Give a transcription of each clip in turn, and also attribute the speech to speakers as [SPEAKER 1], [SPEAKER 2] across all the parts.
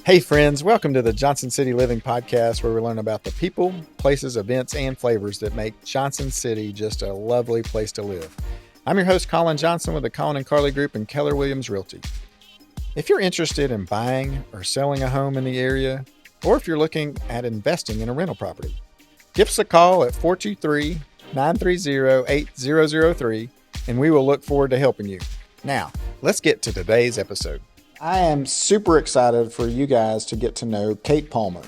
[SPEAKER 1] Hey friends, welcome to the Johnson City Living Podcast, where we learn about the people, places, events, and flavors that make Johnson City just a lovely place to live. I'm your host, Colin Johnson, with the Colin and Carly Group and Keller Williams Realty. If you're interested in buying or selling a home in the area, or if you're looking at investing in a rental property, give us a call at 423-930-8003, and we will look forward to helping you. Now, let's get to today's episode. I am super excited for you guys to get to know Kate Palmer.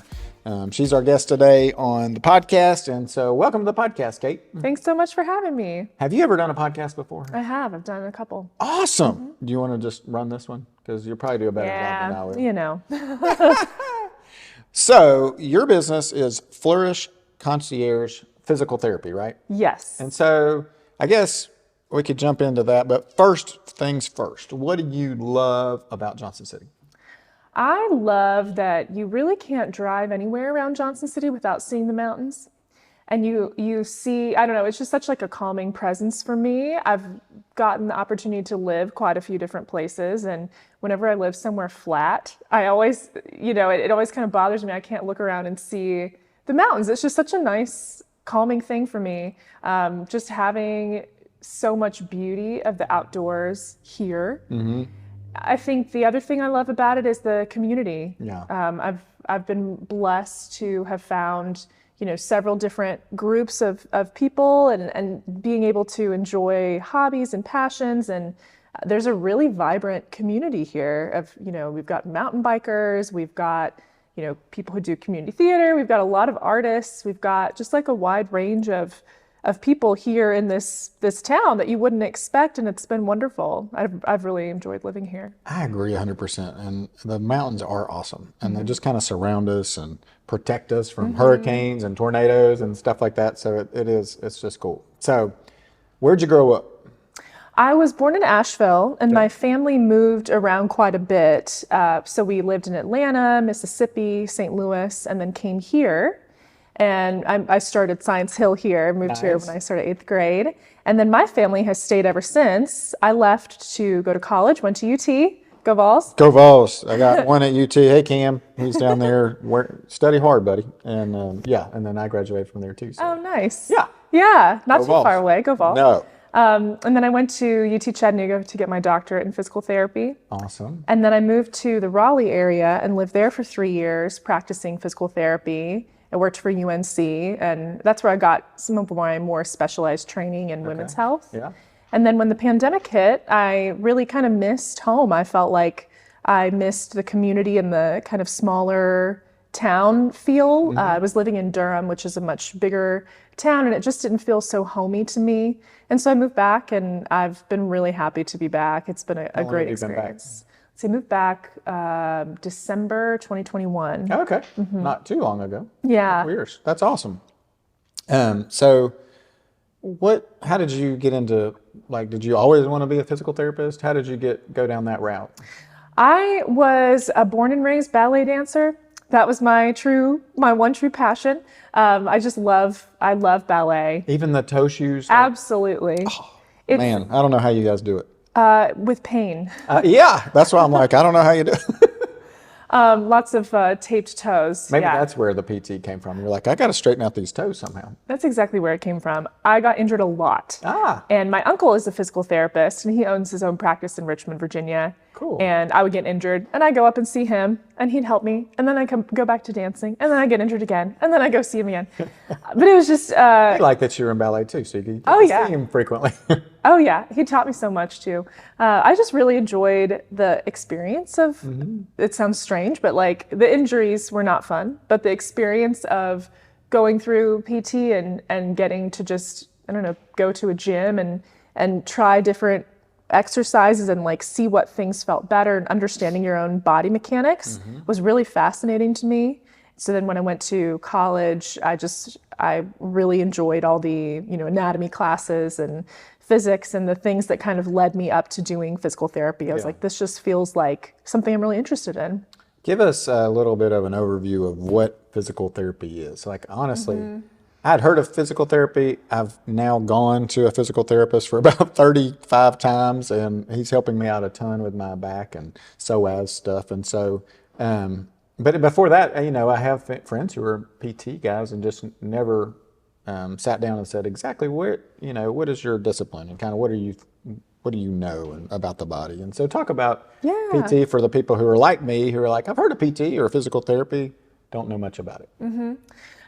[SPEAKER 1] She's our guest today on the podcast, and so welcome to the podcast, Kate.
[SPEAKER 2] Thanks so much for having me.
[SPEAKER 1] Have you ever done a podcast before?
[SPEAKER 2] I have. I've done a couple.
[SPEAKER 1] Awesome. Mm-hmm. Do you want to just run this one? Because you'll probably do a better job than I will.
[SPEAKER 2] You know.
[SPEAKER 1] So your business is Flourish Concierge Physical Therapy, right?
[SPEAKER 2] Yes.
[SPEAKER 1] And so I guess we could jump into that, but first things first. What do you love about Johnson City?
[SPEAKER 2] I love that you really can't drive anywhere around Johnson City without seeing the mountains. And you see, I don't know, it's just such like a calming presence for me. I've gotten the opportunity to live quite a few different places, and whenever I live somewhere flat, I always, it always kind of bothers me. I can't look around and see the mountains. It's just such a nice, calming thing for me. Just having so much beauty of the outdoors here. Mm-hmm. I think the other thing I love about it is the community. Yeah. I've been blessed to have found, several different groups of people and being able to enjoy hobbies and passions. And there's a really vibrant community here of, we've got mountain bikers, we've got, people who do community theater, we've got a lot of artists, we've got just like a wide range of people here in this town that you wouldn't expect, and it's been wonderful. I've really enjoyed living here.
[SPEAKER 1] I agree 100%, and the mountains are awesome, and they just kind of surround us and protect us from hurricanes and tornadoes and stuff like that, so it's just cool. So where'd you grow up?
[SPEAKER 2] I was born in Asheville, and my family moved around quite a bit. So we lived in Atlanta, Mississippi, St. Louis, and then came here. And I started Science Hill here, moved here when I started 8th grade. And then my family has stayed ever since. I left to go to college, went to UT. Go Vols.
[SPEAKER 1] Go Vols. I got one at UT. Hey, Cam. He's down there. Study hard, buddy. And and then I graduated from there too. So.
[SPEAKER 2] Oh, nice.
[SPEAKER 1] Yeah.
[SPEAKER 2] Yeah, not
[SPEAKER 1] Go
[SPEAKER 2] too
[SPEAKER 1] Vols.
[SPEAKER 2] far away. Go Vols.
[SPEAKER 1] No.
[SPEAKER 2] And then I went to UT Chattanooga to get my doctorate in physical therapy.
[SPEAKER 1] Awesome.
[SPEAKER 2] And then I moved to the Raleigh area and lived there for 3 years practicing physical therapy. I worked for UNC, and that's where I got some of my more specialized training in women's health.
[SPEAKER 1] Yeah.
[SPEAKER 2] And then when the pandemic hit, I really kind of missed home. I felt like I missed the community and the kind of smaller town feel. I was living in Durham, which is a much bigger town, and it just didn't feel so homey to me. And so I moved back, and I've been really happy to be back. It's been a great experience. So I moved back December 2021.
[SPEAKER 1] Okay. Not too long ago.
[SPEAKER 2] Yeah.
[SPEAKER 1] 4 years. That's awesome. So how did you get into, did you always want to be a physical therapist? How did you go down that route?
[SPEAKER 2] I was a born and raised ballet dancer. That was my one true passion. I love ballet.
[SPEAKER 1] Even the toe shoes?
[SPEAKER 2] Absolutely.
[SPEAKER 1] Oh, man, I don't know how you guys do it.
[SPEAKER 2] With pain.
[SPEAKER 1] Yeah, that's why I'm like, I don't know how you do it.
[SPEAKER 2] Lots of taped toes.
[SPEAKER 1] Maybe that's where the PT came from. You're like, I got to straighten out these toes somehow.
[SPEAKER 2] That's exactly where it came from. I got injured a lot. And my uncle is a physical therapist, and he owns his own practice in Richmond, Virginia.
[SPEAKER 1] Cool.
[SPEAKER 2] And I would get injured, and I'd go up and see him, and he'd help me. And then I'd go back to dancing, and then I get injured again, and then I go see him again. But it was just...
[SPEAKER 1] I like that you're in ballet too, so you can see him frequently.
[SPEAKER 2] Oh yeah, he taught me so much too. I just really enjoyed the experience of, it sounds strange, but the injuries were not fun, but the experience of going through PT and getting to just, go to a gym and try different exercises and see what things felt better, and understanding your own body mechanics was really fascinating to me. So then when I went to college, I really enjoyed all the, anatomy classes and physics and the things that kind of led me up to doing physical therapy. I was like, this just feels like something I'm really interested in.
[SPEAKER 1] Give us a little bit of an overview of what physical therapy is. Honestly, I'd heard of physical therapy. I've now gone to a physical therapist for about 35 times, and he's helping me out a ton with my back and psoas stuff. And so But before that, I have friends who are PT guys and just never sat down and said exactly what is your discipline and kind of what do you know about the body? And so talk about
[SPEAKER 2] Yeah.
[SPEAKER 1] PT for the people who are like me, who are like, I've heard of PT or physical therapy, don't know much about it.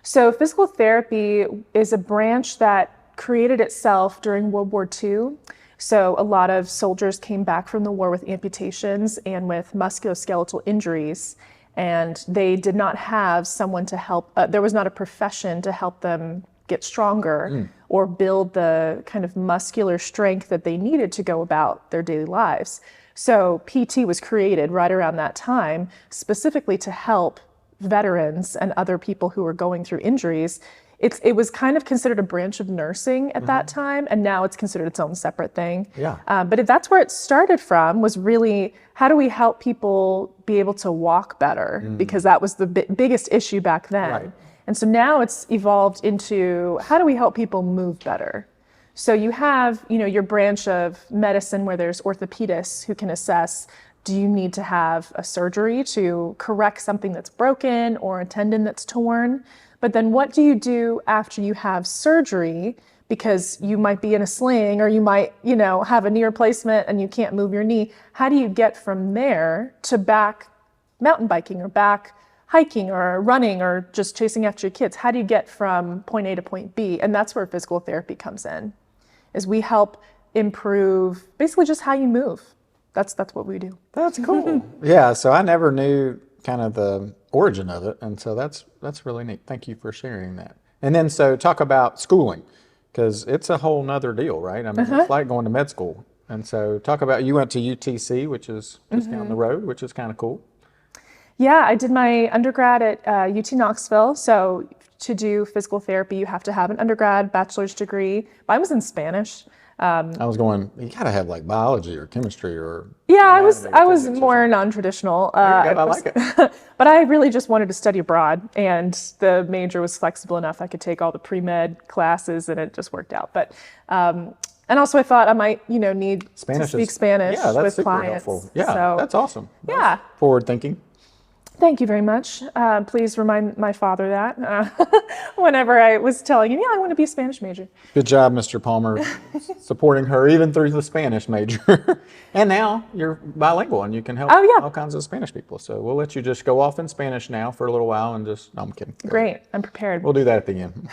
[SPEAKER 2] So physical therapy is a branch that created itself during World War II. So a lot of soldiers came back from the war with amputations and with musculoskeletal injuries, and they did not have someone to help. There was not a profession to help them get stronger or build the kind of muscular strength that they needed to go about their daily lives. So PT was created right around that time, specifically to help veterans and other people who were going through injuries. It was kind of considered a branch of nursing at that time, and now it's considered its own separate thing.
[SPEAKER 1] Yeah.
[SPEAKER 2] But that's where it started from, was really, how do we help people be able to walk better? Because that was the biggest issue back then.
[SPEAKER 1] Right.
[SPEAKER 2] And so now it's evolved into, how do we help people move better? So you have, your branch of medicine where there's orthopedists who can assess, do you need to have a surgery to correct something that's broken or a tendon that's torn? But then what do you do after you have surgery? Because you might be in a sling or you might, have a knee replacement and you can't move your knee. How do you get from there to back mountain biking or back hiking or running or just chasing after your kids? How do you get from point A to point B? And that's where physical therapy comes in, is we help improve basically just how you move. That's what we do.
[SPEAKER 1] That's cool. Yeah, so I never knew kind of the origin of it, and so that's really neat. Thank you for sharing that. And then so talk about schooling, because it's a whole nother deal, right? I mean, it's like going to med school. And so talk about, you went to UTC, which is just down the road, which is kind of cool.
[SPEAKER 2] Yeah, I did my undergrad at UT Knoxville. So to do physical therapy, you have to have an undergrad bachelor's degree. Mine was in Spanish.
[SPEAKER 1] I was going, you got to have like biology or chemistry or.
[SPEAKER 2] Yeah, I was more non-traditional.
[SPEAKER 1] I like it.
[SPEAKER 2] But I really just wanted to study abroad, and the major was flexible enough I could take all the pre-med classes, and it just worked out. But and also I thought I might, need to speak Spanish with clients.
[SPEAKER 1] Helpful. Yeah,
[SPEAKER 2] so,
[SPEAKER 1] that's awesome.
[SPEAKER 2] Yeah.
[SPEAKER 1] That's forward thinking.
[SPEAKER 2] Thank you very much. Please remind my father that whenever I was telling him, I want to be a Spanish major.
[SPEAKER 1] Good job, Mr. Palmer, supporting her even through the Spanish major. And now you're bilingual and you can help all kinds of Spanish people. So we'll let you just go off in Spanish now for a little while and just, no, I'm kidding.
[SPEAKER 2] Great, I'm prepared.
[SPEAKER 1] We'll do that at the end.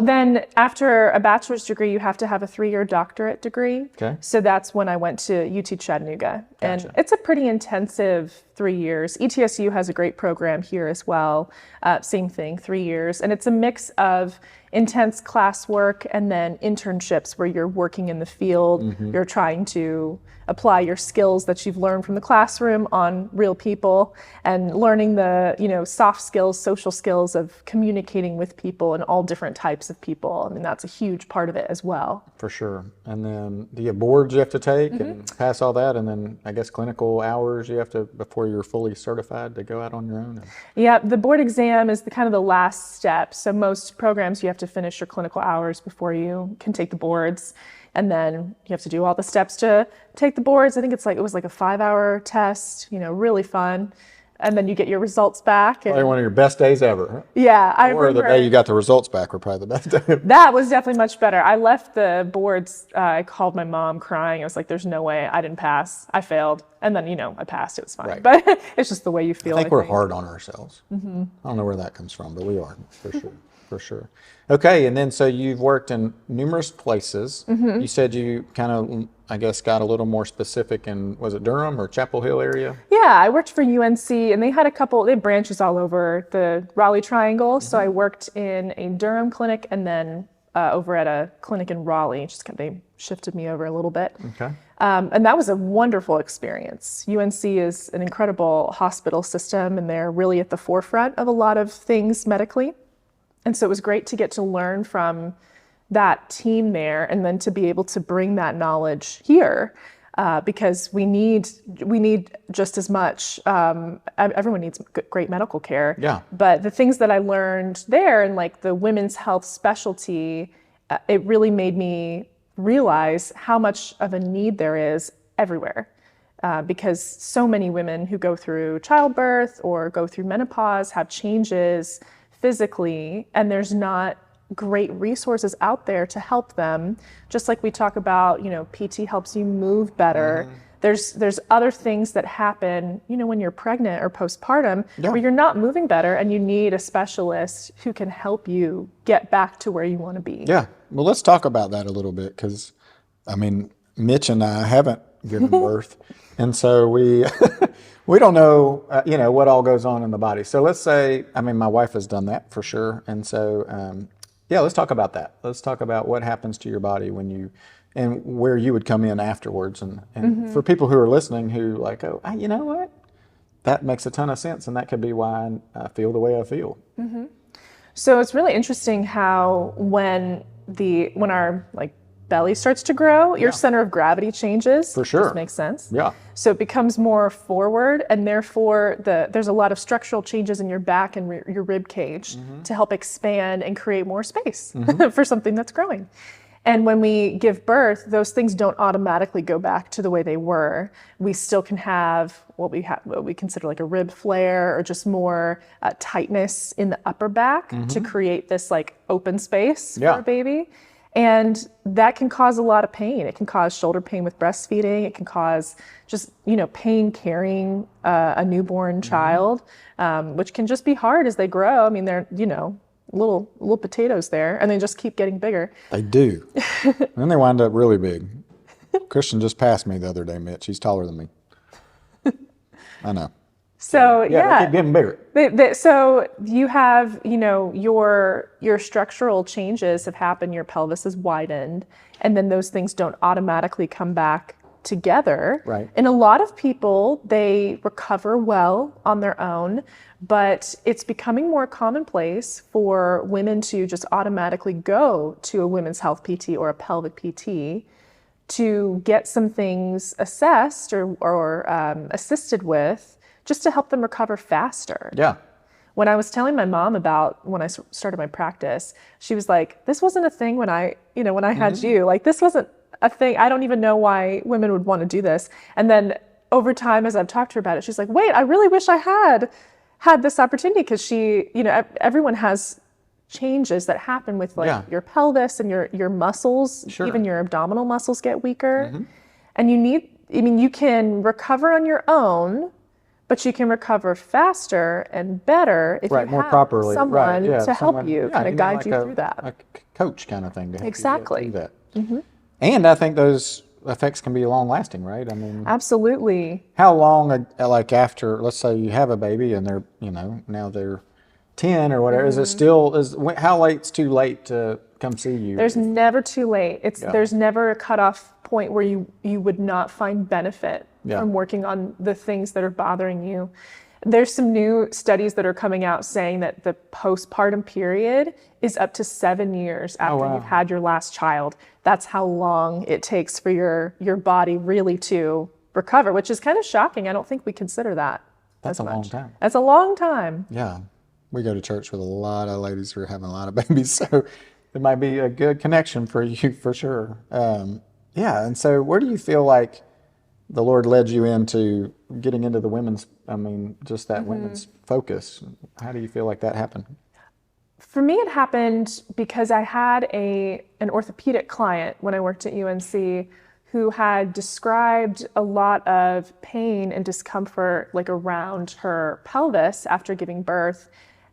[SPEAKER 2] Then after a bachelor's degree, you have to have a 3-year doctorate degree.
[SPEAKER 1] Okay.
[SPEAKER 2] So that's when I went to UT Chattanooga.
[SPEAKER 1] Gotcha.
[SPEAKER 2] And it's a pretty intensive 3 years. ETSU has a great program here as well. Same thing, 3 years. And it's a mix of intense classwork and then internships where you're working in the field. You're trying to apply your skills that you've learned from the classroom on real people and learning the, soft skills, social skills of communicating with people and all different types of people. I mean, that's a huge part of it as well.
[SPEAKER 1] For sure. And then do you have boards you have to take and pass all that? And then I guess clinical hours you have to, before you're fully certified to go out on your own?
[SPEAKER 2] Yeah, the board exam is kind of the last step. So most programs you have to finish your clinical hours before you can take the boards. And then you have to do all the steps to take the boards. I think it was like a 5-hour test, really fun. And then you get your results back.
[SPEAKER 1] Probably one of your best days ever. Huh?
[SPEAKER 2] Yeah, I
[SPEAKER 1] remember. Or the day you got the results back were probably the best day.
[SPEAKER 2] That was definitely much better. I left the boards, I called my mom crying. I was like, there's no way I didn't pass. I failed. And then, I passed. It was fine. Right. But it's just the way you feel.
[SPEAKER 1] I think we're hard on ourselves. I don't know where that comes from, but we are, for sure. For sure. Okay, and then so you've worked in numerous places. You said you kind of, I guess, got a little more specific in, was it Durham or Chapel Hill area? Yeah,
[SPEAKER 2] I worked for UNC, and they had they had branches all over the Raleigh Triangle. So I worked in a Durham clinic and then over at a clinic in Raleigh. They shifted me over a little bit.
[SPEAKER 1] Okay.
[SPEAKER 2] And that was a wonderful experience. UNC is an incredible hospital system, and they're really at the forefront of a lot of things medically. And so it was great to get to learn from that team there and then to be able to bring that knowledge here because we need just as much. Everyone needs great medical care.
[SPEAKER 1] Yeah.
[SPEAKER 2] But the things that I learned there and like the women's health specialty, it really made me realize how much of a need there is everywhere. because so many women who go through childbirth or go through menopause have changes physically, and there's not great resources out there to help them. Just like we talk about, PT helps you move better. There's other things that happen, when you're pregnant or postpartum, where you're not moving better, and you need a specialist who can help you get back to where you want to be.
[SPEAKER 1] Yeah. Well, let's talk about that a little bit, because, Mitch and I haven't given birth, and so we we don't know, what all goes on in the body. So let's say, my wife has done that for sure, and so let's talk about that. Let's talk about what happens to your body when you, and where you would come in afterwards. And for people who are listening who like, you know what? That makes a ton of sense, and that could be why I feel the way I feel.
[SPEAKER 2] So it's really interesting how when our belly starts to grow, your center of gravity changes.
[SPEAKER 1] For sure.
[SPEAKER 2] This makes sense.
[SPEAKER 1] Yeah.
[SPEAKER 2] So it becomes more forward, and therefore there's a lot of structural changes in your back and your rib cage to help expand and create more space for something that's growing. And when we give birth, those things don't automatically go back to the way they were. We still can have what we consider like a rib flare, or just more tightness in the upper back to create this open space for a baby. And that can cause a lot of pain. It can cause shoulder pain with breastfeeding. It can cause just, pain carrying a newborn child, which can just be hard as they grow. They're, little potatoes there, and they just keep getting bigger.
[SPEAKER 1] They do. And then they wind up really big. Christian just passed me the other day, Mitch. He's taller than me. I know.
[SPEAKER 2] So
[SPEAKER 1] they keep getting bigger.
[SPEAKER 2] So you have, your structural changes have happened. Your pelvis is widened, and then those things don't automatically come back together.
[SPEAKER 1] Right.
[SPEAKER 2] And a lot of people, they recover well on their own, but it's becoming more commonplace for women to just automatically go to a women's health PT or a pelvic PT to get some things assessed or assisted with, just to help them recover faster.
[SPEAKER 1] Yeah.
[SPEAKER 2] When I was telling my mom about when I started my practice, she was like, this wasn't a thing when I had you. This wasn't a thing. I don't even know why women would want to do this. And then over time, as I've talked to her about it, she's like, wait, I really wish I had this opportunity, because she, everyone has changes that happen with your pelvis and your muscles.
[SPEAKER 1] Sure.
[SPEAKER 2] Even your abdominal muscles get weaker. And you can recover on your own, but you can recover faster and better if you have
[SPEAKER 1] more properly.
[SPEAKER 2] someone to help you, kind of guide you through that.
[SPEAKER 1] A coach kind of thing to help
[SPEAKER 2] Exactly.
[SPEAKER 1] you get through that. And I think those effects can be long lasting, right?
[SPEAKER 2] Absolutely.
[SPEAKER 1] How long, after, let's say you have a baby and they're, now they're 10 or whatever, is it still, how late's too late to come see you?
[SPEAKER 2] There's never too late. There's never a cutoff point where you would not find benefit from working on the things that are bothering you. There's some new studies that are coming out saying that the postpartum period is up to 7 years after you've had your last child. That's how long it takes for your body really to recover, which is kind of shocking. I don't think we consider that.
[SPEAKER 1] That's a long time.
[SPEAKER 2] That's a long time.
[SPEAKER 1] Yeah. We go to church with a lot of ladies who are having a lot of babies, so it might be a good connection for you for sure. And so where do you feel like the Lord led you into getting into the women's, just that women's focus? How do you feel like that happened?
[SPEAKER 2] For me, it happened because I had an orthopedic client when I worked at UNC who had described a lot of pain and discomfort around her pelvis after giving birth.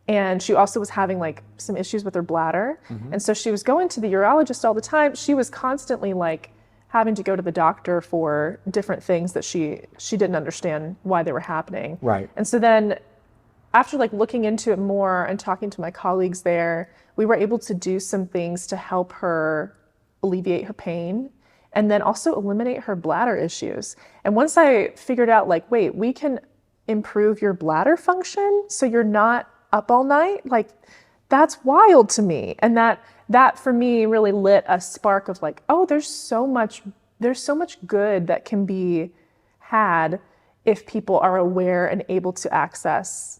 [SPEAKER 2] And she also was having some issues with her bladder. And so she was going to the urologist all the time. She was constantly having to go to the doctor for different things that she didn't understand why they were happening.
[SPEAKER 1] Right.
[SPEAKER 2] And so then after looking into it more and talking to my colleagues there, we were able to do some things to help her alleviate her pain and then also eliminate her bladder issues. And once I figured out wait, we can improve your bladder function so you're not up all night, that's wild to me. And that for me really lit a spark of there's so much good that can be had if people are aware and able to access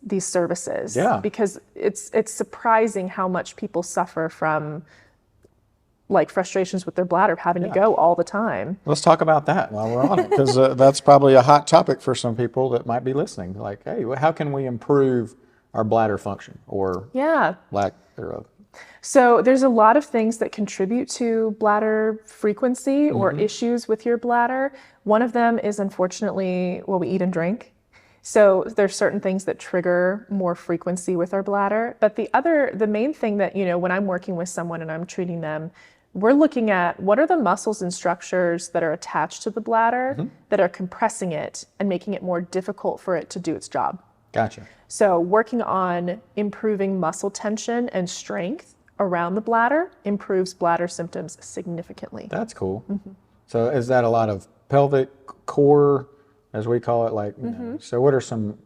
[SPEAKER 2] these services.
[SPEAKER 1] Yeah.
[SPEAKER 2] Because it's surprising how much people suffer from like frustrations with their bladder having to go all the time.
[SPEAKER 1] Let's talk about that while we're on it, because that's probably a hot topic for some people that might be listening. Like, hey, how can we improve our bladder function or lack thereof?
[SPEAKER 2] So there's a lot of things that contribute to bladder frequency or issues with your bladder. One of them is unfortunately what we eat and drink. So there's certain things that trigger more frequency with our bladder. But the main thing that, when I'm working with someone and I'm treating them, we're looking at what are the muscles and structures that are attached to the bladder that are compressing it and making it more difficult for it to do its job.
[SPEAKER 1] Gotcha.
[SPEAKER 2] So working on improving muscle tension and strength around the bladder improves bladder symptoms significantly.
[SPEAKER 1] That's cool. So is that a lot of pelvic core, as we call it? Like, so what are some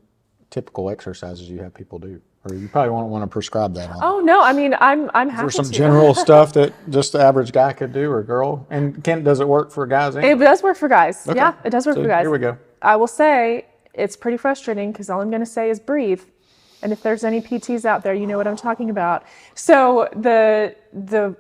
[SPEAKER 1] typical exercises you have people do? Or you probably won't want to prescribe that on.
[SPEAKER 2] Oh no, I mean, I'm happy
[SPEAKER 1] There's some
[SPEAKER 2] to.
[SPEAKER 1] general stuff that just the average guy could do, or girl. And does it work for guys?
[SPEAKER 2] It does work for guys.
[SPEAKER 1] Okay.
[SPEAKER 2] Yeah, it does work for guys.
[SPEAKER 1] Here we go.
[SPEAKER 2] I will say it's pretty frustrating because all I'm going to say is breathe. And if there's any PTs out there, you know what I'm talking about. So the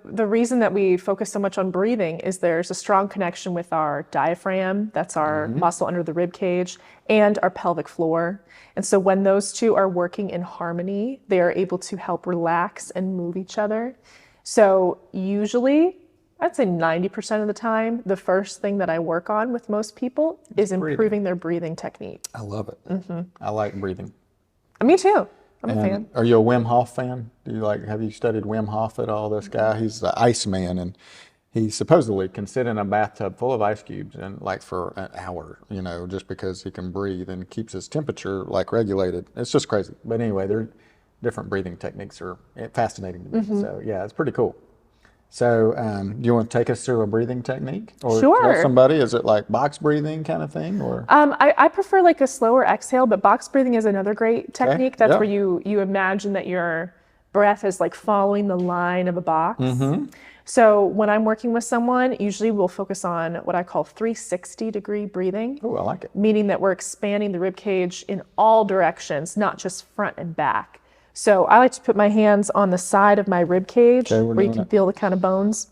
[SPEAKER 2] reason that we focus so much on breathing is there's a strong connection with our diaphragm, that's our muscle under the rib cage, and our pelvic floor. And so when those two are working in harmony, they are able to help relax and move each other. So usually, I'd say 90% of the time, the first thing that I work on with most people is improving their breathing technique.
[SPEAKER 1] I love it. I like breathing.
[SPEAKER 2] Me too. I'm a fan.
[SPEAKER 1] Are you a Wim Hof fan? Have you studied Wim Hof at all? This guy, he's the Iceman, and he supposedly can sit in a bathtub full of ice cubes and for an hour, just because he can breathe and keeps his temperature regulated. It's just crazy. But anyway, their different breathing techniques are fascinating to me. So yeah, it's pretty cool. So do you want to take us through a breathing technique? Or
[SPEAKER 2] Sure.
[SPEAKER 1] tell somebody, is it like box breathing kind of thing? Or
[SPEAKER 2] I prefer a slower exhale, but box breathing is another great technique. That's
[SPEAKER 1] Yeah.
[SPEAKER 2] where you imagine that your breath is following the line of a box. So when I'm working with someone, usually we'll focus on what I call 360-degree breathing.
[SPEAKER 1] Oh, I like it.
[SPEAKER 2] Meaning that we're expanding the rib cage in all directions, not just front and back. So I like to put my hands on the side of my rib cage where you can feel the kind of bones,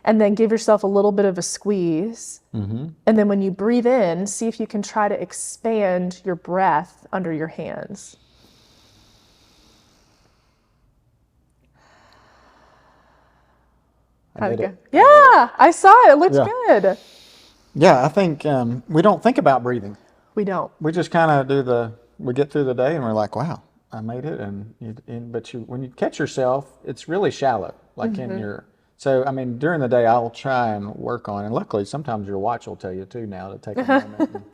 [SPEAKER 2] and then give yourself a little bit of a squeeze. And then when you breathe in, see if you can try to expand your breath under your hands. How'd it go? Yeah, I saw it. It looks good.
[SPEAKER 1] Yeah, I think we don't think about breathing.
[SPEAKER 2] We don't.
[SPEAKER 1] We just kind of we get through the day and we're like, wow, I made it. But when you catch yourself, it's really shallow, in your, so I mean, during the day, I'll try and work on, and luckily sometimes your watch will tell you too now to take a moment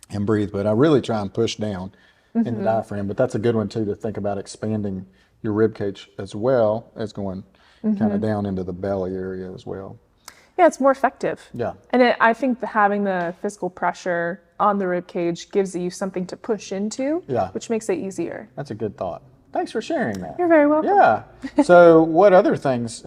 [SPEAKER 1] and breathe, but I really try and push down in the diaphragm. But that's a good one too, to think about expanding your rib cage as well as going kind of down into the belly area as well.
[SPEAKER 2] Yeah, it's more effective.
[SPEAKER 1] Yeah.
[SPEAKER 2] And I think having the physical pressure on the rib cage gives you something to push into, which makes it easier.
[SPEAKER 1] That's a good thought. Thanks for sharing that.
[SPEAKER 2] You're very welcome.
[SPEAKER 1] Yeah. So what other things,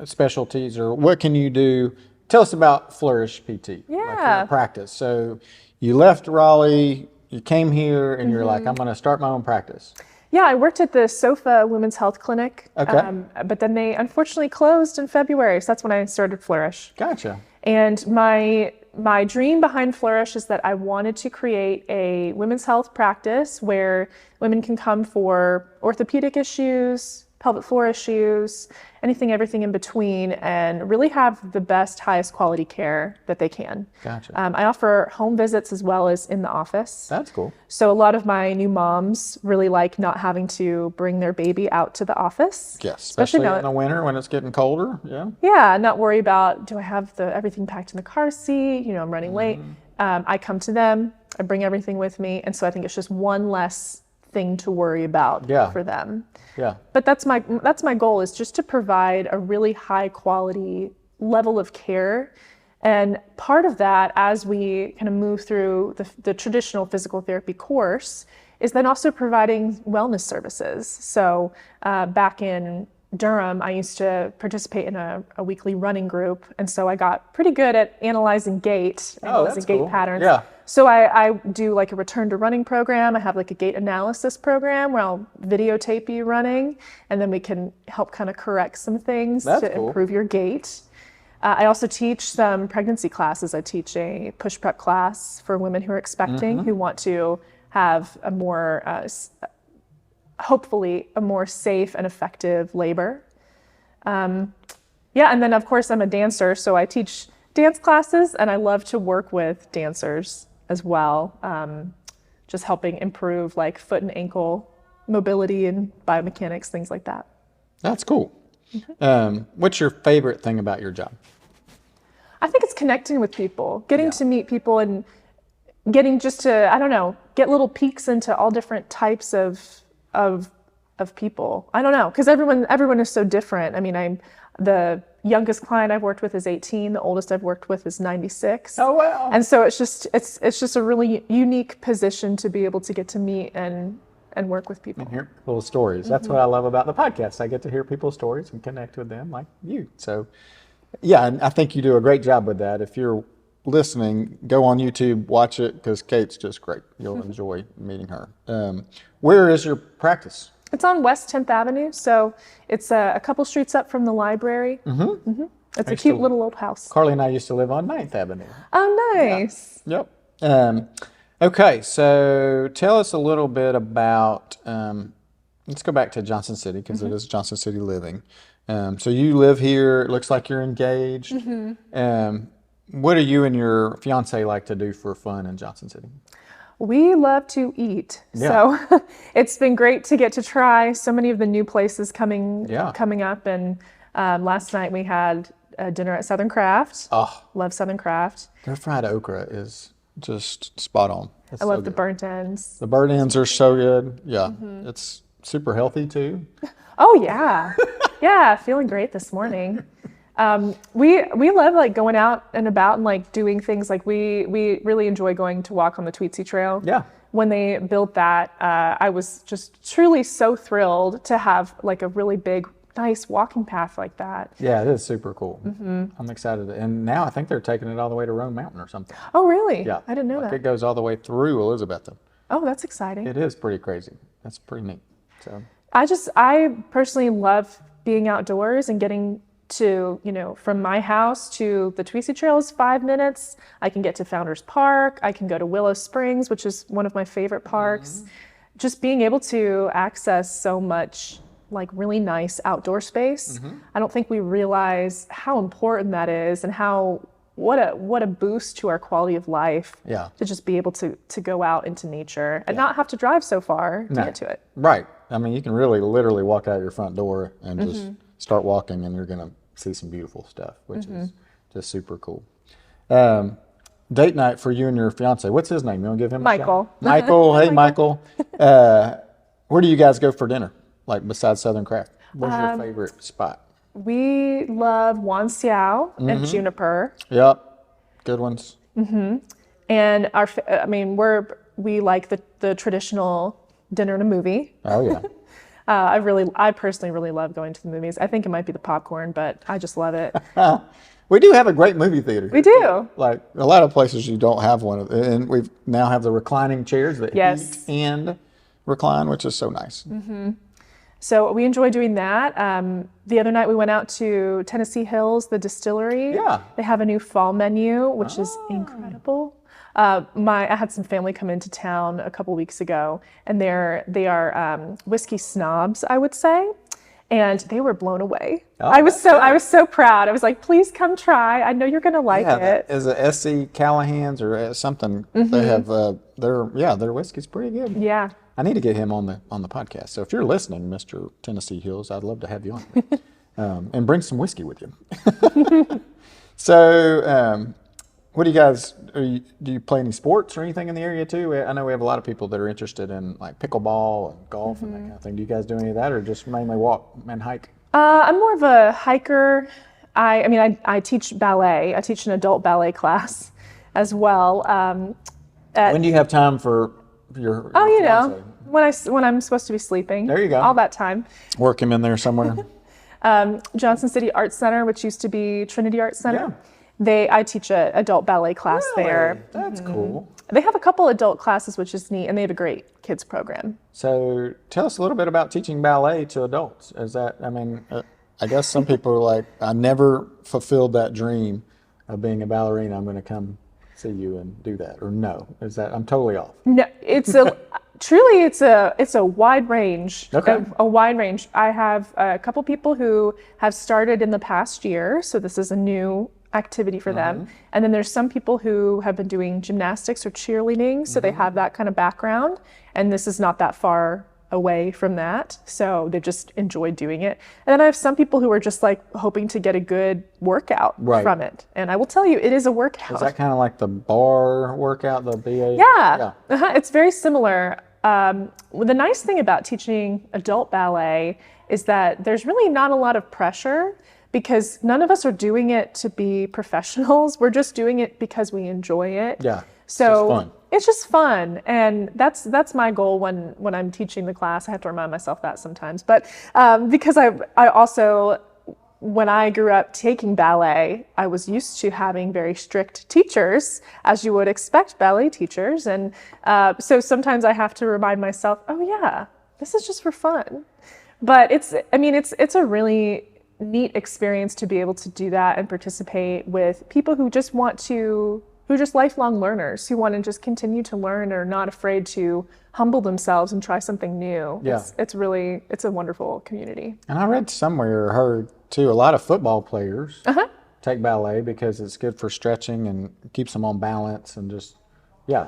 [SPEAKER 1] specialties, or what can you do? Tell us about Flourish PT.
[SPEAKER 2] Yeah.
[SPEAKER 1] Your practice. So you left Raleigh, you came here, and you're like, I'm going to start my own practice.
[SPEAKER 2] Yeah, I worked at the SOFA Women's Health Clinic, but then they unfortunately closed in February, so that's when I started Flourish.
[SPEAKER 1] Gotcha.
[SPEAKER 2] And my dream behind Flourish is that I wanted to create a women's health practice where women can come for orthopedic issues, pelvic floor issues, everything in between, and really have the best, highest quality care that they can.
[SPEAKER 1] Gotcha.
[SPEAKER 2] I offer home visits as well as in the office.
[SPEAKER 1] That's cool.
[SPEAKER 2] So a lot of my new moms really like not having to bring their baby out to the office.
[SPEAKER 1] Yes, especially in the winter when it's getting colder. Yeah.
[SPEAKER 2] Yeah, not worry about, do I have everything packed in the car seat? I'm running late. I come to them, I bring everything with me, and so I think it's just one less thing to worry about for them.
[SPEAKER 1] Yeah.
[SPEAKER 2] But that's my goal, is just to provide a really high quality level of care. And part of that, as we kind of move through the traditional physical therapy course, is then also providing wellness services. So back in Durham, I used to participate in a weekly running group. And so I got pretty good at analyzing gait patterns.
[SPEAKER 1] Yeah.
[SPEAKER 2] So I do like a return to running program. I have like a gait analysis program where I'll videotape you running, and then we can help kind of correct some things to improve your gait. I also teach some pregnancy classes. I teach a push prep class for women who are expecting, who want to have a more hopefully a more safe and effective labor. And then of course I'm a dancer, so I teach dance classes, and I love to work with dancers as well, just helping improve like foot and ankle mobility and biomechanics, things like that.
[SPEAKER 1] That's cool. What's your favorite thing about your job?
[SPEAKER 2] I think it's connecting with people, getting to meet people, and getting just to, I don't know, get little peeks into all different types of people. I don't know, because everyone is so different. I mean, the youngest client I've worked with is 18. The oldest I've worked with is 96.
[SPEAKER 1] Oh wow!
[SPEAKER 2] And so it's just a really unique position to be able to get to meet and work with people.
[SPEAKER 1] And hear little stories. That's what I love about the podcast. I get to hear people's stories and connect with them like you. So yeah, and I think you do a great job with that. If you're listening, go on YouTube, watch it, because Kate's just great. You'll enjoy meeting her. Where is your practice?
[SPEAKER 2] It's on West 10th Avenue, so it's a couple streets up from the library. It's a cute little old house.
[SPEAKER 1] Carly and I used to live on 9th Avenue.
[SPEAKER 2] Oh, nice.
[SPEAKER 1] Yeah. Yep. Okay, so tell us a little bit about, let's go back to Johnson City, because it is Johnson City living. So you live here, it looks like you're engaged. What do you and your fiance like to do for fun in Johnson City?
[SPEAKER 2] We love to eat. Yeah. So it's been great to get to try so many of the new places coming up. And last night we had dinner at Southern Craft. Oh, love Southern Craft.
[SPEAKER 1] Their fried okra is just spot on.
[SPEAKER 2] I love the burnt ends.
[SPEAKER 1] The burnt ends are so good. Yeah, it's super healthy too.
[SPEAKER 2] Oh yeah, yeah, feeling great this morning. We love like going out and about and like doing things. Like we really enjoy going to walk on the Tweetsie Trail. Yeah. When they built that, I was just truly so thrilled to have like a really big, nice walking path like that.
[SPEAKER 1] Yeah, it is super cool. I'm excited. And now I think they're taking it all the way to Roan Mountain or something.
[SPEAKER 2] Oh, really?
[SPEAKER 1] Yeah.
[SPEAKER 2] I didn't know that.
[SPEAKER 1] It goes all the way through Elizabethton.
[SPEAKER 2] Oh, that's exciting.
[SPEAKER 1] It is pretty crazy. That's pretty neat. So
[SPEAKER 2] I personally love being outdoors and getting to, from my house to the Tweetsie Trail is 5 minutes. I can get to Founders Park. I can go to Willow Springs, which is one of my favorite parks. Just being able to access so much like really nice outdoor space. I don't think we realize how important that is, and what a boost to our quality of life to just be able to go out into nature and not have to drive so far to get to it. Right.
[SPEAKER 1] I mean, you can really literally walk out your front door and just start walking, and you're going to see some beautiful stuff, which is just super cool. Date night for you and your fiance. What's his name? You want to give him a shout? Michael. Hey, Michael. Where do you guys go for dinner? Like besides Southern Craft? Where's your favorite spot?
[SPEAKER 2] We love Wan Xiao and Juniper.
[SPEAKER 1] Yep. Good ones.
[SPEAKER 2] And we like the traditional dinner and a movie.
[SPEAKER 1] Oh yeah.
[SPEAKER 2] I personally really love going to the movies. I think it might be the popcorn, but I just love it.
[SPEAKER 1] We do have a great movie theater here.
[SPEAKER 2] We do.
[SPEAKER 1] Like a lot of places you don't have one, and we now have the reclining chairs that heat and recline, which is so nice.
[SPEAKER 2] So we enjoy doing that. The other night we went out to Tennessee Hills, the distillery. Yeah. They have a new fall menu, which is incredible. I had some family come into town a couple weeks ago, and they are whiskey snobs, I would say, and they were blown away. Oh, I was so proud. I was like, please come try. I know you're gonna like it.
[SPEAKER 1] Is it SC Callahan's or something? They have their whiskey's pretty good. Yeah. I need to get him on the podcast. So if you're listening, Mr. Tennessee Hills, I'd love to have you on, and bring some whiskey with you. So. What do you guys, do you play any sports or anything in the area too? I know we have a lot of people that are interested in like pickleball and golf and that kind of thing. Do you guys do any of that, or just mainly walk and hike?
[SPEAKER 2] I'm more of a hiker. I teach ballet. I teach an adult ballet class as well.
[SPEAKER 1] When do you have time for your
[SPEAKER 2] when I'm supposed to be sleeping.
[SPEAKER 1] There you go.
[SPEAKER 2] All that time.
[SPEAKER 1] Work him in there somewhere.
[SPEAKER 2] Johnson City Arts Center, which used to be Trinity Arts Center.
[SPEAKER 1] Yeah.
[SPEAKER 2] I teach an adult ballet class there.
[SPEAKER 1] That's cool.
[SPEAKER 2] They have a couple adult classes, which is neat, and they have a great kids program.
[SPEAKER 1] So tell us a little bit about teaching ballet to adults. I guess some people are like, I never fulfilled that dream of being a ballerina. I'm going to come see you and do that. Or no, I'm totally off.
[SPEAKER 2] No, it's truly it's a wide range.
[SPEAKER 1] Okay.
[SPEAKER 2] A wide range. I have a couple people who have started in the past year, so this is a new activity for them. And then there's some people who have been doing gymnastics or cheerleading, so they have that kind of background, and this is not that far away from that, so they just enjoy doing it. And then I have some people who are just like hoping to get a good workout from it, and I will tell you, it is a workout.
[SPEAKER 1] Is that kind of like the bar workout, the BA?
[SPEAKER 2] Yeah. It's very similar. The nice thing about teaching adult ballet is that there's really not a lot of pressure, because none of us are doing it to be professionals. We're just doing it because we enjoy it.
[SPEAKER 1] Yeah.
[SPEAKER 2] So it's just fun, and that's my goal when I'm teaching the class. I have to remind myself that sometimes, but because I also, when I grew up taking ballet, I was used to having very strict teachers, as you would expect ballet teachers, and so sometimes I have to remind myself, oh yeah, this is just for fun. But it's a really neat experience to be able to do that and participate with people who just who are just lifelong learners, who want to just continue to learn and are not afraid to humble themselves and try something new.
[SPEAKER 1] Yeah.
[SPEAKER 2] It's a wonderful community.
[SPEAKER 1] And I read somewhere or heard too, a lot of football players take ballet because it's good for stretching and keeps them on balance and just,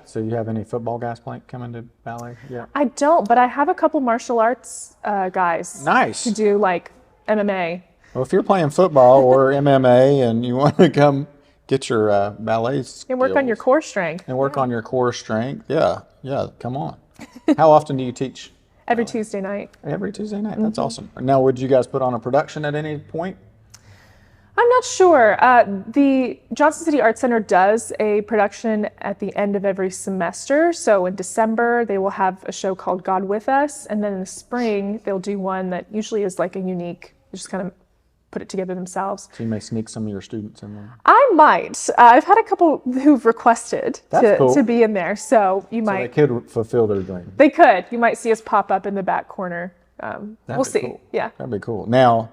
[SPEAKER 1] So you have any football guys coming to ballet? Yeah.
[SPEAKER 2] I don't, but I have a couple martial arts guys.
[SPEAKER 1] Nice.
[SPEAKER 2] Who do like MMA.
[SPEAKER 1] Well, if you're playing football or MMA and you want to come get your ballet skills.
[SPEAKER 2] And work on your core strength.
[SPEAKER 1] Yeah, come on. How often do you teach?
[SPEAKER 2] Every Tuesday night.
[SPEAKER 1] Every Tuesday night. That's awesome. Now, would you guys put on a production at any point?
[SPEAKER 2] I'm not sure. The Johnson City Arts Center does a production at the end of every semester. So in December, they will have a show called God With Us. And then in the spring, they'll do one that usually is like a unique, just kind of put it together themselves.
[SPEAKER 1] So you may sneak some of your students in there.
[SPEAKER 2] I might. I've had a couple who've requested to be in there. So you might.
[SPEAKER 1] They could fulfill their dream.
[SPEAKER 2] They could. You might see us pop up in the back corner. We'll see.
[SPEAKER 1] Cool.
[SPEAKER 2] Yeah.
[SPEAKER 1] That'd be cool. Now,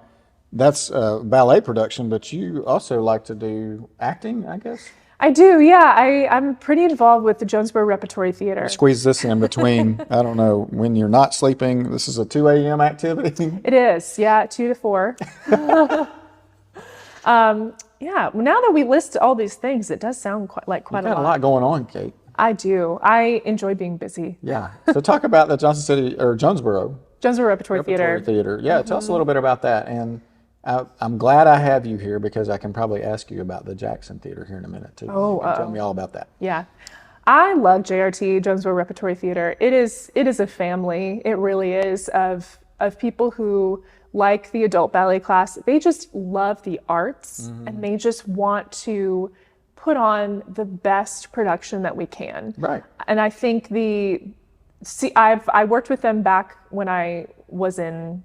[SPEAKER 1] that's ballet production, but you also like to do acting, I guess?
[SPEAKER 2] I do, yeah. I'm pretty involved with the Jonesboro Repertory Theater.
[SPEAKER 1] Squeeze this in between, I don't know, when you're not sleeping. This is a 2 a.m. activity?
[SPEAKER 2] It is, 2 to 4. Yeah, well, now that we list all these things, it does sound quite a lot.
[SPEAKER 1] You've got a lot going on, Kate.
[SPEAKER 2] I do. I enjoy being busy.
[SPEAKER 1] Yeah. So talk about the Jonesboro
[SPEAKER 2] Repertory Theater.
[SPEAKER 1] Yeah, tell us a little bit about that. And I'm glad I have you here because I can probably ask you about the Jackson Theater here in a minute too. Tell me all about that.
[SPEAKER 2] Yeah. I love JRT, Jonesboro Repertory Theater. It is a family. It really is of people who like the adult ballet class. They just love the arts and they just want to put on the best production that we can.
[SPEAKER 1] Right.
[SPEAKER 2] And I think I worked with them back when I was in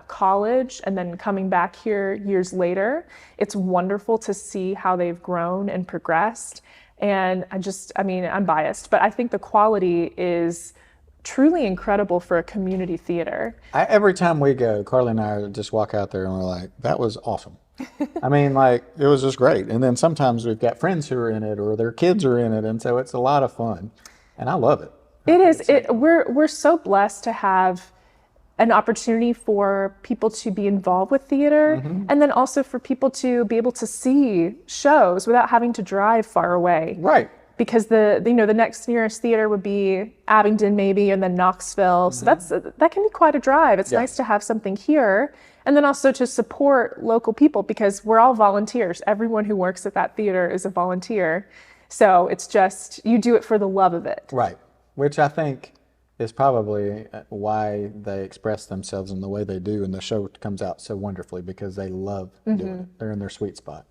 [SPEAKER 2] college, and then coming back here years later. It's wonderful to see how they've grown and progressed. And I'm biased, but I think the quality is truly incredible for a community theater.
[SPEAKER 1] Every time we go, Carly and I just walk out there and we're like, that was awesome. It was just great. And then sometimes we've got friends who are in it or their kids are in it. And so it's a lot of fun. And I love it.
[SPEAKER 2] It is. We're so blessed to have an opportunity for people to be involved with theater, and then also for people to be able to see shows without having to drive far away.
[SPEAKER 1] Right.
[SPEAKER 2] Because the next nearest theater would be Abingdon maybe, and then Knoxville. So that can be quite a drive. It's nice to have something here, and then also to support local people because we're all volunteers. Everyone who works at that theater is a volunteer. So it's just, you do it for the love of it.
[SPEAKER 1] Right. Which I think is probably why they express themselves in the way they do, and the show comes out so wonderfully because they love doing it. They're in their sweet spot.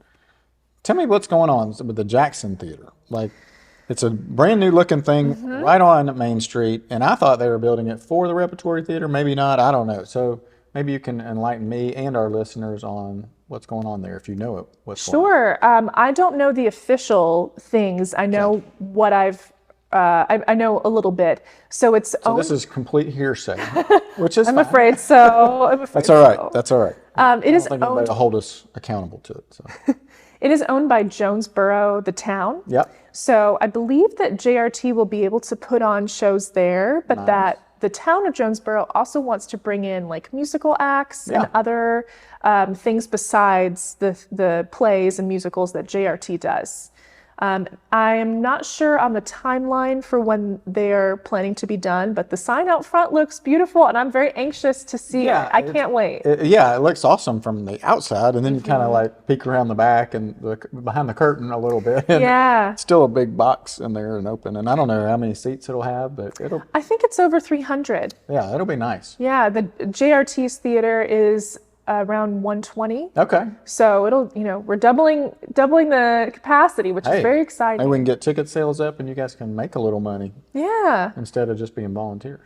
[SPEAKER 1] Tell me what's going on with the Jackson Theater. It's a brand new looking thing right on Main Street, and I thought they were building it for the Repertory Theater. Maybe not. I don't know. So maybe you can enlighten me and our listeners on what's going on there, if you know it. What's going on.
[SPEAKER 2] Sure. I don't know the official things. I know what I know a little bit. So it's
[SPEAKER 1] So this is complete hearsay, which is
[SPEAKER 2] I'm
[SPEAKER 1] fine.
[SPEAKER 2] afraid so. I'm afraid
[SPEAKER 1] That's all right.
[SPEAKER 2] so.
[SPEAKER 1] That's all right.
[SPEAKER 2] It is
[SPEAKER 1] I don't think anybody will hold us accountable to it. So.
[SPEAKER 2] It is owned by Jonesboro, the town.
[SPEAKER 1] Yep.
[SPEAKER 2] So I believe that JRT will be able to put on shows there, but that the town of Jonesboro also wants to bring in like musical acts and other things besides the plays and musicals that JRT does. I'm not sure on the timeline for when they're planning to be done, but the sign out front looks beautiful, and I'm very anxious to see it. I can't wait.
[SPEAKER 1] It looks awesome from the outside, and then you kind of like peek around the back and behind the curtain a little bit. And it's still a big box in there and open, and I don't know how many seats it'll have, but
[SPEAKER 2] I think it's over 300.
[SPEAKER 1] Yeah, it'll be nice.
[SPEAKER 2] Yeah, the JRT's theater is around 120.
[SPEAKER 1] Okay.
[SPEAKER 2] So it'll, we're doubling the capacity, which is very exciting.
[SPEAKER 1] Maybe we can get ticket sales up and you guys can make a little money.
[SPEAKER 2] Yeah.
[SPEAKER 1] Instead of just being volunteers.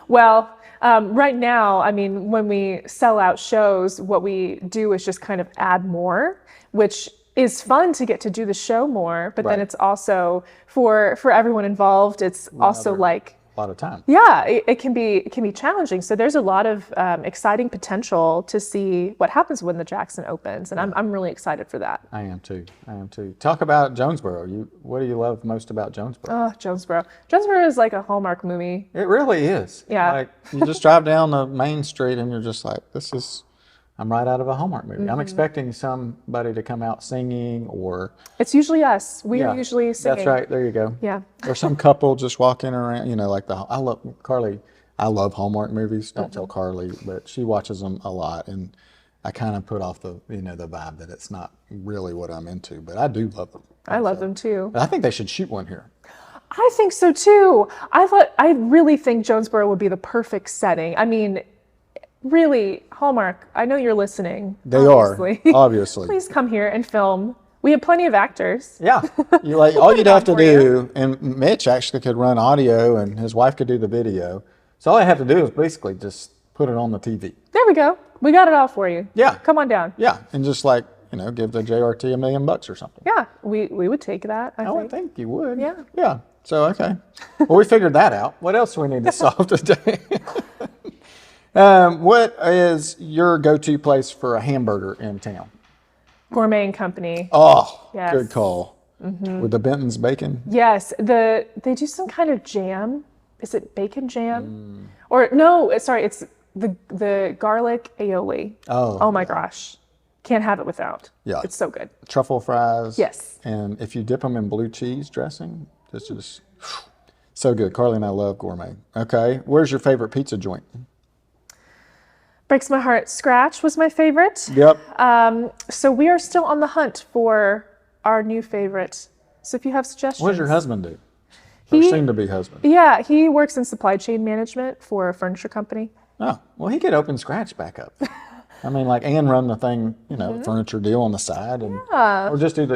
[SPEAKER 2] Well, right now, I mean, when we sell out shows, what we do is just kind of add more, which is fun to get to do the show more, but then it's also for everyone involved, it's also like
[SPEAKER 1] a lot of time.
[SPEAKER 2] Yeah, it can be challenging. So there's a lot of exciting potential to see what happens when the Jackson opens, and I'm really excited for that.
[SPEAKER 1] I am too. Talk about Jonesboro. What do you love most about Jonesboro?
[SPEAKER 2] Oh, Jonesboro. Jonesboro is like a Hallmark movie.
[SPEAKER 1] It really is.
[SPEAKER 2] Yeah.
[SPEAKER 1] Like you just drive down the main street and you're just like, I'm right out of a Hallmark movie. I'm expecting somebody to come out singing, or
[SPEAKER 2] it's usually us. We are usually singing.
[SPEAKER 1] That's right. There you go.
[SPEAKER 2] Yeah.
[SPEAKER 1] Or some couple just walking around. Like I love Carly. I love Hallmark movies. Don't tell Carly, but she watches them a lot, and I kind of put off the the vibe that it's not really what I'm into. But I do love them.
[SPEAKER 2] I love them too.
[SPEAKER 1] I think they should shoot one here.
[SPEAKER 2] I think so too. I really think Jonesboro would be the perfect setting. I mean, really, Hallmark, I know you're listening.
[SPEAKER 1] They obviously are, obviously.
[SPEAKER 2] Please come here and film. We have plenty of actors.
[SPEAKER 1] Yeah. All you'd have to do, and Mitch actually could run audio and his wife could do the video. So all I have to do is basically just put it on the TV.
[SPEAKER 2] There we go. We got it all for you.
[SPEAKER 1] Yeah.
[SPEAKER 2] Come on down.
[SPEAKER 1] Yeah. And just give the JRT $1 million or something.
[SPEAKER 2] Yeah. We would take that, I think.
[SPEAKER 1] would think you would.
[SPEAKER 2] Yeah.
[SPEAKER 1] Yeah. So, okay. Well, we figured that out. What else do we need to solve today? What is your go-to place for a hamburger in town?
[SPEAKER 2] Gourmet and Company.
[SPEAKER 1] Oh,
[SPEAKER 2] yes.
[SPEAKER 1] Good call. With the Benton's bacon?
[SPEAKER 2] Yes. They do some kind of jam. Is it bacon jam? Or no, sorry, it's the garlic aioli. Oh my gosh. Can't have it without.
[SPEAKER 1] Yeah.
[SPEAKER 2] It's so good.
[SPEAKER 1] Truffle fries.
[SPEAKER 2] Yes.
[SPEAKER 1] And if you dip them in blue cheese dressing, it's just so good. Carly and I love gourmet. Okay. Where's your favorite pizza joint?
[SPEAKER 2] Breaks my heart. Scratch was my favorite.
[SPEAKER 1] Yep.
[SPEAKER 2] So we are still on the hunt for our new favorite. So if you have suggestions.
[SPEAKER 1] What does your husband do? Or soon-to-be husband?
[SPEAKER 2] Yeah, he works in supply chain management for a furniture company.
[SPEAKER 1] Oh, well, he could open Scratch back up. I mean, and run the thing, furniture deal on the side. Or just do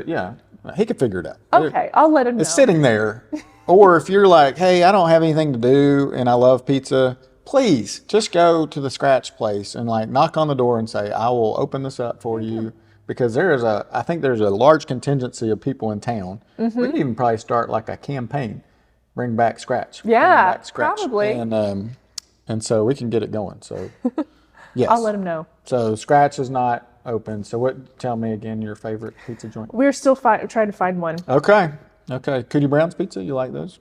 [SPEAKER 1] he could figure it out.
[SPEAKER 2] Okay, I'll let him know.
[SPEAKER 1] It's sitting there. Or if you're like, hey, I don't have anything to do and I love pizza, please just go to the Scratch place and knock on the door and say, I will open this up for you, because I think there's a large contingency of people in town. We could even probably start a campaign, bring back Scratch.
[SPEAKER 2] Yeah,
[SPEAKER 1] back Scratch.
[SPEAKER 2] probably.
[SPEAKER 1] And so we can get it going. So yes.
[SPEAKER 2] I'll let him know.
[SPEAKER 1] So Scratch is not open. So tell me again your favorite pizza joint.
[SPEAKER 2] We're still trying to find one.
[SPEAKER 1] Okay. Cootie Brown's Pizza, you like those?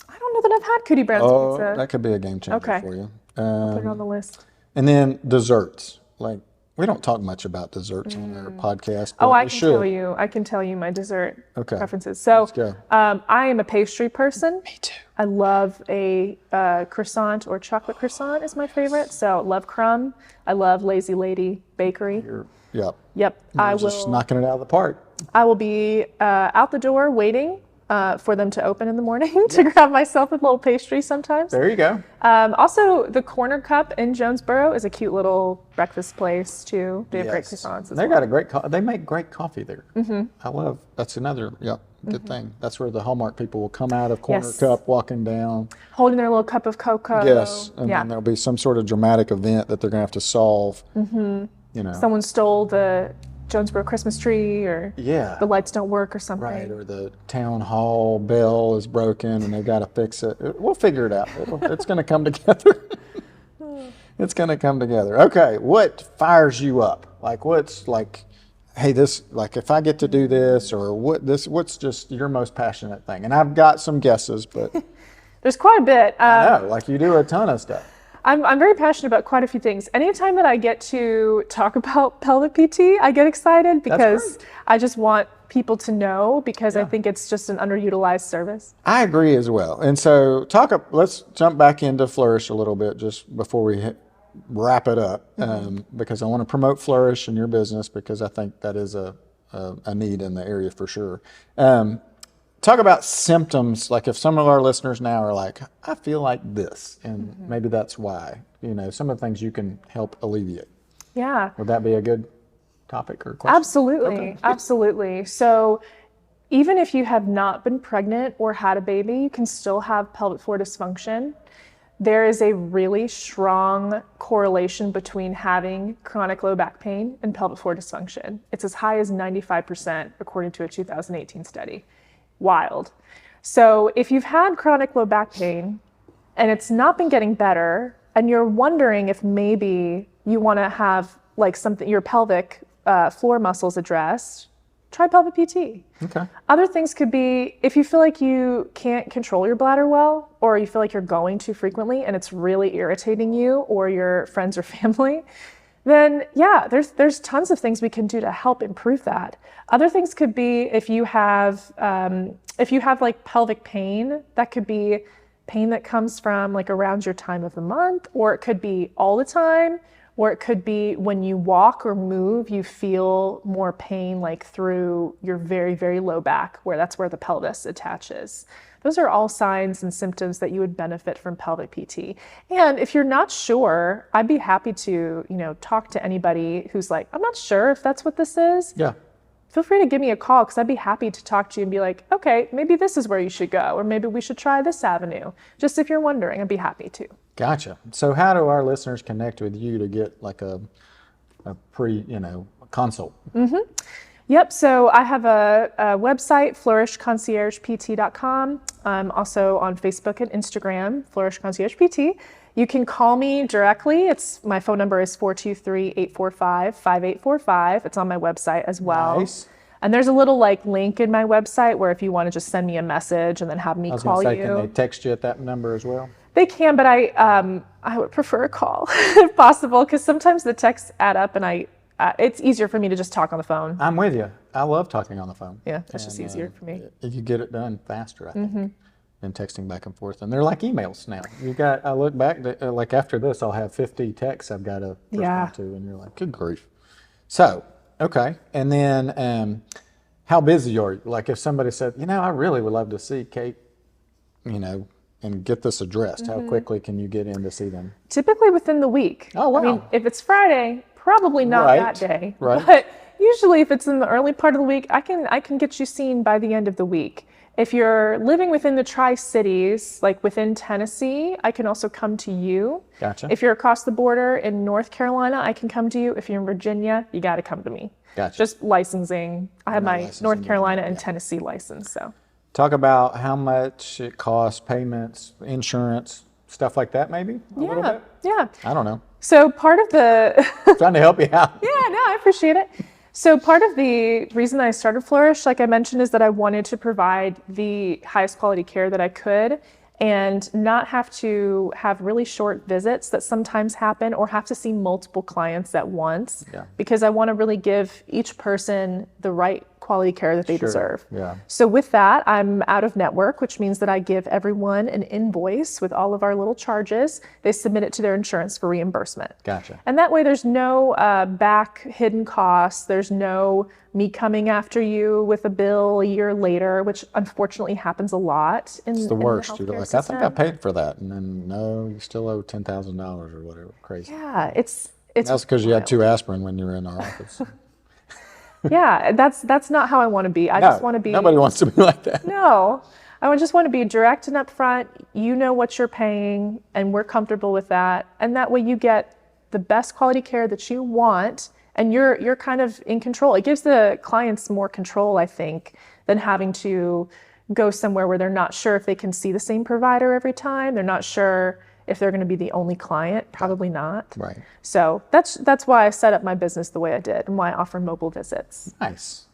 [SPEAKER 2] I don't know that I've had Cootie Brown's pizza.
[SPEAKER 1] That could be a game changer for you.
[SPEAKER 2] I'll put it on the list.
[SPEAKER 1] And then desserts. We don't talk much about desserts on our podcast. But
[SPEAKER 2] I can tell you my dessert preferences. So
[SPEAKER 1] let's go.
[SPEAKER 2] I am a pastry person.
[SPEAKER 1] Me too.
[SPEAKER 2] I love a croissant, or chocolate croissant is my favorite. So love crumb. I love Lazy Lady Bakery.
[SPEAKER 1] Yep.
[SPEAKER 2] Yep.
[SPEAKER 1] You're just knocking it out of the park.
[SPEAKER 2] I will be out the door waiting for them to open in the morning to grab myself a little pastry sometimes.
[SPEAKER 1] There you go.
[SPEAKER 2] Also, the Corner Cup in Jonesboro is a cute little breakfast place too. They have great croissants as
[SPEAKER 1] They
[SPEAKER 2] well.
[SPEAKER 1] got a great they make great coffee there. I love, that's another good thing. That's where the Hallmark people will come out of Corner Cup walking down.
[SPEAKER 2] Holding their little cup of cocoa.
[SPEAKER 1] Yes, and then there'll be some sort of dramatic event that they're going to have to solve. You know.
[SPEAKER 2] Someone stole the Jonesboro Christmas tree, or the lights don't work or something.
[SPEAKER 1] Right, or the town hall bell is broken and they've got to fix it. We'll figure it out. It's going to come together. It's going to come together. Okay, what fires you up? Like, what's like, hey, this, like, if I get to do this, or what's just your most passionate thing? And I've got some guesses, but
[SPEAKER 2] there's quite a bit.
[SPEAKER 1] I know, like you do a ton of stuff.
[SPEAKER 2] I'm very passionate about quite a few things. Anytime that I get to talk about pelvic PT, I get excited because I just want people to know, because I think it's just an underutilized service.
[SPEAKER 1] I agree as well. And so let's jump back into Flourish a little bit just before we wrap it up, because I want to promote Flourish in your business, because I think that is a need in the area for sure. Talk about symptoms, like if some of our listeners now are like, I feel like this, and maybe that's why, you know, some of the things you can help alleviate.
[SPEAKER 2] Yeah.
[SPEAKER 1] Would that be a good topic or question?
[SPEAKER 2] Absolutely.
[SPEAKER 1] Okay.
[SPEAKER 2] Absolutely. So even if you have not been pregnant or had a baby, you can still have pelvic floor dysfunction. There is a really strong correlation between having chronic low back pain and pelvic floor dysfunction. It's as high as 95% according to a 2018 study. Wild. So if you've had chronic low back pain and it's not been getting better, and you're wondering if maybe you want to have like something, your pelvic floor muscles addressed, try pelvic PT.
[SPEAKER 1] Okay.
[SPEAKER 2] Other things could be if you feel like you can't control your bladder well, or you feel like you're going too frequently and it's really irritating you or your friends or family, then there's tons of things we can do to help improve that. Other things could be if you have like pelvic pain, that could be pain that comes from like around your time of the month, or it could be all the time, or it could be when you walk or move, you feel more pain like through your very, very low back, that's where the pelvis attaches. Those are all signs and symptoms that you would benefit from pelvic PT. And if you're not sure, I'd be happy to, talk to anybody who's like, I'm not sure if that's what this is.
[SPEAKER 1] Yeah.
[SPEAKER 2] Feel free to give me a call, because I'd be happy to talk to you and be like, okay, maybe this is where you should go, or maybe we should try this avenue. Just if you're wondering, I'd be happy to.
[SPEAKER 1] Gotcha. So how do our listeners connect with you to get like a consult?
[SPEAKER 2] Yep. So I have a website, flourishconciergept.com. I'm also on Facebook and Instagram, Flourish Concierge PT. You can call me directly. My phone number is 423-845-5845. It's on my website as well. Nice. And there's a little link in my website where if you want to just send me a message and then have me call you.
[SPEAKER 1] Can they text you at that number as well?
[SPEAKER 2] They can, but I would prefer a call if possible, because sometimes the texts add up and it's easier for me to just talk on the phone.
[SPEAKER 1] I'm with you. I love talking on the phone.
[SPEAKER 2] Yeah, it's just easier for me.
[SPEAKER 1] You get it done faster, I think, than texting back and forth. And they're like emails now. I look back, like after this, I'll have 50 texts I've got to respond to, and you're like, good grief. So, okay. And then how busy are you? Like if somebody said, I really would love to see Kate, and get this addressed, how quickly can you get in to see them?
[SPEAKER 2] Typically within the week.
[SPEAKER 1] Oh, wow.
[SPEAKER 2] I mean, if it's Friday, probably not that day.
[SPEAKER 1] Right.
[SPEAKER 2] But usually if it's in the early part of the week, I can get you seen by the end of the week. If you're living within the Tri-Cities, like within Tennessee, I can also come to you.
[SPEAKER 1] Gotcha.
[SPEAKER 2] If you're across the border in North Carolina, I can come to you. If you're in Virginia, you got to come to me.
[SPEAKER 1] Gotcha.
[SPEAKER 2] Just licensing. I have my North Carolina and Tennessee license. So
[SPEAKER 1] talk about how much it costs, payments, insurance, stuff like that maybe a little bit?
[SPEAKER 2] Yeah.
[SPEAKER 1] I don't know.
[SPEAKER 2] So part of the...
[SPEAKER 1] Trying to help you out.
[SPEAKER 2] Yeah, no, I appreciate it. So part of the reason I started Flourish, like I mentioned, is that I wanted to provide the highest quality care that I could and not have to have really short visits that sometimes happen, or have to see multiple clients at once, because I want to really give each person the right quality care that they deserve.
[SPEAKER 1] Yeah.
[SPEAKER 2] So with that, I'm out of network, which means that I give everyone an invoice with all of our little charges. They submit it to their insurance for reimbursement.
[SPEAKER 1] Gotcha.
[SPEAKER 2] And that way there's no back hidden costs. There's no me coming after you with a bill a year later, which unfortunately happens a lot
[SPEAKER 1] It's the
[SPEAKER 2] in the
[SPEAKER 1] worst. You're
[SPEAKER 2] healthcare
[SPEAKER 1] like, I think I
[SPEAKER 2] system.
[SPEAKER 1] paid for that. And then, no, you still owe $10,000 or whatever. Crazy.
[SPEAKER 2] Yeah, it's
[SPEAKER 1] That's because you had 2
[SPEAKER 2] wild.
[SPEAKER 1] aspirin when you were in our office.
[SPEAKER 2] Yeah, that's not how I want to be. I just
[SPEAKER 1] No,
[SPEAKER 2] want to be,
[SPEAKER 1] nobody wants to be like that.
[SPEAKER 2] no, I just want to be direct and upfront. You know what you're paying, and we're comfortable with that. And that way you get the best quality care that you want, and you're kind of in control. It gives the clients more control, I think, than having to go somewhere where they're not sure if they can see the same provider every time. They're not sure if they're going to be the only client. Probably not.
[SPEAKER 1] Right.
[SPEAKER 2] So that's why I set up my business the way I did, and why I offer mobile visits.
[SPEAKER 1] Nice.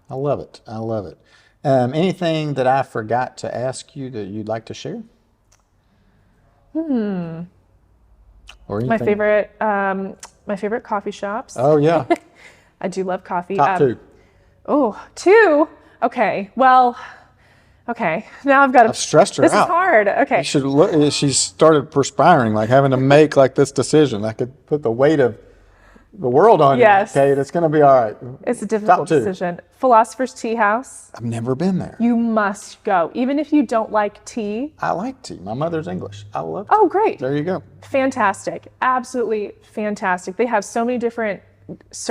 [SPEAKER 1] I love it. I love it. Anything that I forgot to ask you that you'd like to share? Or
[SPEAKER 2] My
[SPEAKER 1] anything?
[SPEAKER 2] my favorite coffee shops.
[SPEAKER 1] Oh, yeah.
[SPEAKER 2] I do love coffee.
[SPEAKER 1] Top 2.
[SPEAKER 2] Oh, two. Okay. Well, okay. Now I've got to.
[SPEAKER 1] I've stressed her
[SPEAKER 2] This
[SPEAKER 1] out.
[SPEAKER 2] is hard. Okay.
[SPEAKER 1] You should look. She started perspiring, like having to make like this decision. I could put the weight of the world on
[SPEAKER 2] Yes.
[SPEAKER 1] you, Kate. It's going to be all right.
[SPEAKER 2] It's a difficult
[SPEAKER 1] Top 2.
[SPEAKER 2] decision. Philosopher's Tea House.
[SPEAKER 1] I've never been there.
[SPEAKER 2] You must go, even if you don't like tea.
[SPEAKER 1] I like tea. My mother's English. I love tea.
[SPEAKER 2] Oh, great.
[SPEAKER 1] There you go.
[SPEAKER 2] Fantastic. Absolutely fantastic. They have so many different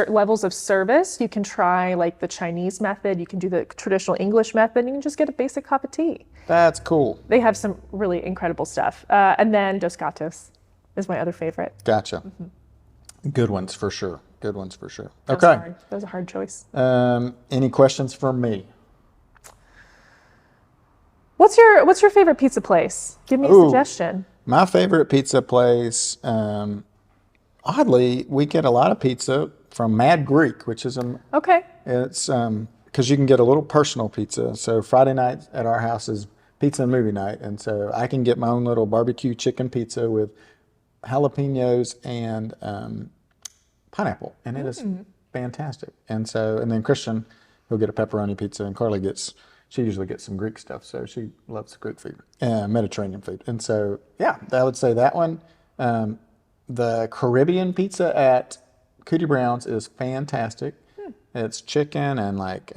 [SPEAKER 2] levels of service. You can try like the Chinese method. You can do the traditional English method. You can just get a basic cup of tea.
[SPEAKER 1] That's cool.
[SPEAKER 2] They have some really incredible stuff. And then Dos Gatos is my other favorite.
[SPEAKER 1] Gotcha. Good ones for sure. Good ones for sure.
[SPEAKER 2] That was
[SPEAKER 1] Okay.
[SPEAKER 2] hard. That was a hard choice.
[SPEAKER 1] Any questions for me?
[SPEAKER 2] What's your favorite pizza place? Give me a
[SPEAKER 1] Ooh.
[SPEAKER 2] suggestion.
[SPEAKER 1] My favorite pizza place, oddly, we get a lot of pizza from Mad Greek, which is
[SPEAKER 2] Okay.
[SPEAKER 1] it's because you can get a little personal pizza. So Friday night at our house is pizza and movie night, and so I can get my own little barbecue chicken pizza with jalapenos and pineapple, and it is fantastic. And then Christian, he'll get a pepperoni pizza, and Carly she usually gets some Greek stuff, so she loves Greek food, Mediterranean food. And so, yeah, I would say that one. The Caribbean pizza at Cootie Brown's is fantastic. It's chicken and like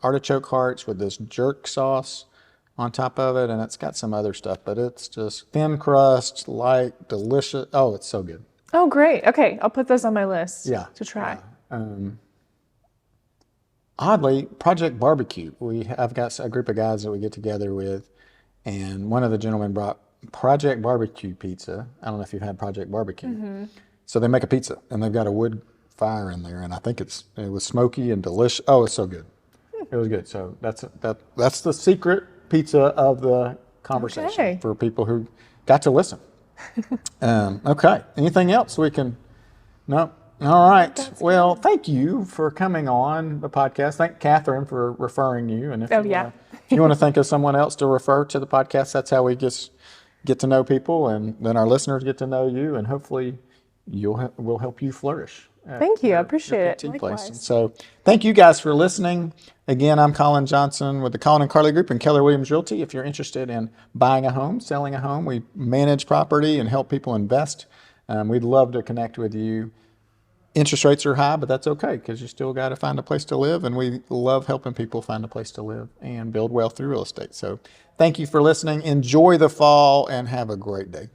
[SPEAKER 1] artichoke hearts with this jerk sauce on top of it, and it's got some other stuff, but it's just thin crust, light, delicious. Oh, it's so good.
[SPEAKER 2] Oh, great. Okay, I'll put those on my list to try.
[SPEAKER 1] Oddly, Project Barbecue. I've got a group of guys that we get together with, and one of the gentlemen brought Project Barbecue pizza. I don't know if you've had Project Barbecue. So they make a pizza, and they've got a wood fire in there, and I think it was smoky and delicious. Oh, it's so good. It was good. So that's the secret pizza of the conversation for people who got to listen. Okay. Anything else we can? No. All right. Well, thank you for coming on the podcast. Thank Catherine for referring you. And if you want to think of someone else to refer to the podcast, that's how we just get to know people, and then our listeners get to know you, and hopefully we'll help you flourish.
[SPEAKER 2] Thank you. I appreciate it.
[SPEAKER 1] Place. So thank you guys for listening. Again, I'm Colin Johnson with the Colin and Carly Group and Keller Williams Realty. If you're interested in buying a home, selling a home, we manage property and help people invest. We'd love to connect with you. Interest rates are high, but that's okay because you still got to find a place to live, and we love helping people find a place to live and build wealth through real estate. So thank you for listening. Enjoy the fall and have a great day.